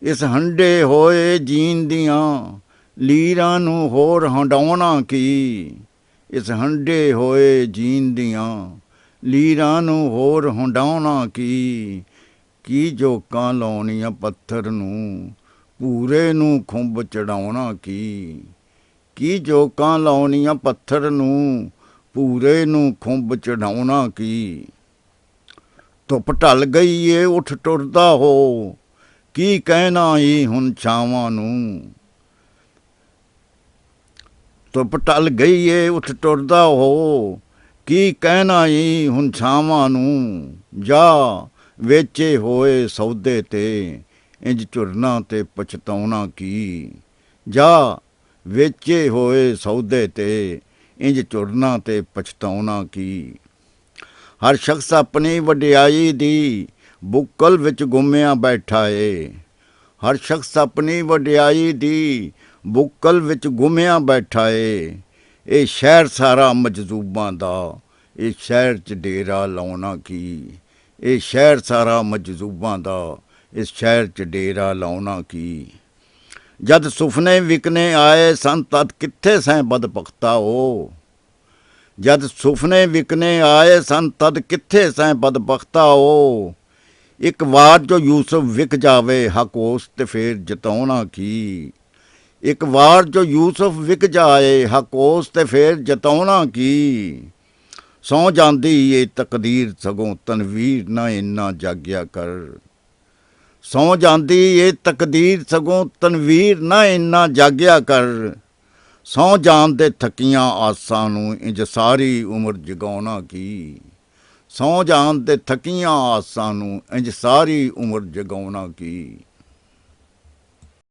ਇਸ ਹੰਡੇ ਹੋਏ ਜੀਣ ਦੀਆਂ ਲੀਰਾਂ ਨੂੰ ਹੋਰ ਹੰਡਾਉਣਾ ਕੀ। ਇਸ ਹੰਡੇ ਹੋਏ ਜੀਣ ਦੀਆਂ ਲੀਰਾਂ ਨੂੰ ਹੋਰ ਹੰਡਾਉਣਾ ਕੀ ਜੋਕਾਂ ਲਾਉਣੀਆਂ ਪੱਥਰ ਨੂੰ ਭੂਰੇ ਨੂੰ ਖੁੰਬ ਚੜਾਉਣਾ ਕੀ ਜੋਕਾਂ ਲਾਉਣੀਆਂ ਪੱਥਰ ਨੂੰ ਭੂਰੇ ਨੂੰ ਖੁੰਬ ਚੜਾਉਣਾ ਕੀ। ਧੁੱਪ ਢਲ ਗਈ ਏ ਉੱਠ ਟੁਰਦਾ ਹੋ ਕੀ ਕਹਿਣਾ ਈ ਹੁਣ ਛਾਵਾਂ ਨੂੰ। ਧੁੱਪ ਢਲ ਗਈ ਏ ਉੱਠ ਟੁਰਦਾ ਹੋ ਕੀ ਕਹਿਣਾ ਈ ਹੁਣ ਛਾਵਾਂ ਨੂੰ। ਜਾ ਵੇਚੇ ਹੋਏ ਸੌਦੇ ਤੇ ਇੰਜ ਝੁਰਨਾ ਤੇ ਪਛਤਾਉਣਾ ਕੀ। ਜਾ ਵੇਚੇ ਹੋਏ ਸੌਦੇ ਤੇ ਇੰਜ ਝੁਰਨਾ ਤੇ ਪਛਤਾਉਣਾ ਕੀ। ਹਰ ਸ਼ਖਸ ਆਪਣੀ ਵਡਿਆਈ ਦੀ ਬੁੱਕਲ ਵਿੱਚ ਗੁੰਮਿਆ ਬੈਠਾ ਏ। ਹਰ ਸ਼ਖਸ ਆਪਣੀ ਵਡਿਆਈ ਦੀ ਬੁੱਕਲ ਵਿੱਚ ਗੁੰਮਿਆ ਬੈਠਾ ਏ। ਇਹ ਸ਼ਹਿਰ ਸਾਰਾ ਮਜਜ਼ੂਬਾਂ ਦਾ ਇਹ ਸ਼ਹਿਰ 'ਚ ਡੇਰਾ ਲਾਉਣਾ ਕੀ। ਇਹ ਸ਼ਹਿਰ ਸਾਰਾ ਮਜਜ਼ੂਬਾਂ ਦਾ ਇਸ ਸ਼ਹਿਰ 'ਚ ਡੇਰਾ ਲਾਉਣਾ ਕੀ। ਜਦ ਸੁਫਨੇ ਵਿਕਨੇ ਆਏ ਸਨ ਤਦ ਕਿੱਥੇ ਸੈਂ ਬਦਬਖਤਾ ਓ। ਜਦ ਸੁਫਨੇ ਵਿਕਨੇ ਆਏ ਸਨ ਤਦ ਕਿੱਥੇ ਸੈਂ ਬਦਬਖਤਾ ਓ। ਇੱਕ ਵਾਰ ਜੋ ਯੂਸਫ ਵਿਕ ਜਾਵੇ ਹੱਕ ਉਸ ਤੇ ਫੇਰ ਜਤਾਉਣਾ ਕੀ। ਇੱਕ ਵਾਰ ਜੋ ਯੂਸਫ ਵਿਕ ਜਾਏ ਹੱਕ ਉਸ ਤੇ ਫੇਰ ਜਤਾਉਣਾ ਕੀ। ਸੌਂ ਜਾਂਦੀ ਏ ਤਕਦੀਰ ਸਗੋਂ ਤਨਵੀਰ ਨਾ ਇੰਨਾ ਜਾਗਿਆ ਕਰ। ਸੌਂ ਜਾਂਦੀ ਏ ਤਕਦੀਰ ਸਗੋਂ ਤਨਵੀਰ ਨਾ ਇੰਨਾ ਜਾਗਿਆ ਕਰ। ਸੌਂ ਜਾਣ ਦੇ ਥੱਕੀਆਂ ਆਸਾਂ ਨੂੰ ਇੰਜ ਸਾਰੀ ਉਮਰ ਜਗਾਉਣਾ ਕੀ। ਸੌਂ ਜਾਣ ਦੇ ਥੱਕੀਆਂ ਆਸਾਂ ਨੂੰ ਇੰਜ ਸਾਰੀ ਉਮਰ ਜਗਾਉਣਾ ਕੀ।